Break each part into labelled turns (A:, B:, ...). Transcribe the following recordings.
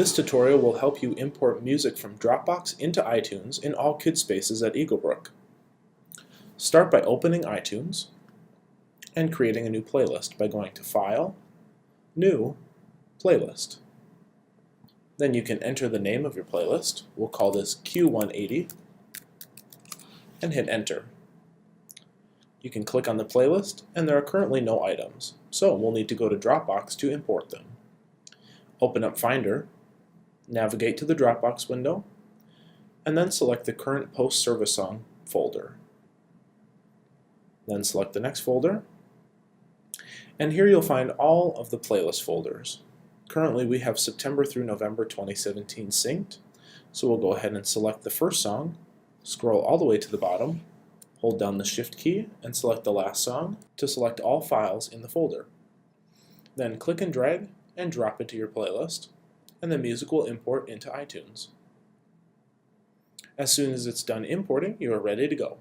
A: This tutorial will help you import music from Dropbox into iTunes in all Kidspaces at Eaglebrook. Start by opening iTunes and creating a new playlist by going to File, New, Playlist. Then you can enter the name of your playlist. We'll call this Q180 and hit Enter. You can click on the playlist and there are currently no items, so we'll need to go to Dropbox to import them. Open up Finder, navigate to the Dropbox window, and then select the current post-service song folder. Then select the next folder, and here you'll find all of the playlist folders. Currently we have September through November 2017 synced, so we'll go ahead and select the first song, scroll all the way to the bottom, hold down the Shift key and select the last song to select all files in the folder. Then click and drag and drop it to your playlist, and the music will import into iTunes. As soon as it's done importing, you are ready to go.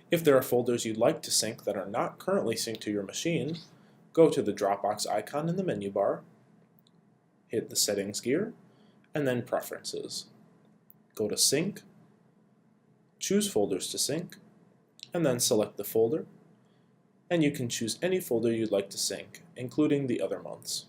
A: If there are folders you'd like to sync that are not currently synced to your machine, go to the Dropbox icon in the menu bar, hit the Settings gear, and then Preferences. Go to Sync, choose Folders to sync, and then select the folder, and you can choose any folder you'd like to sync, including the other months.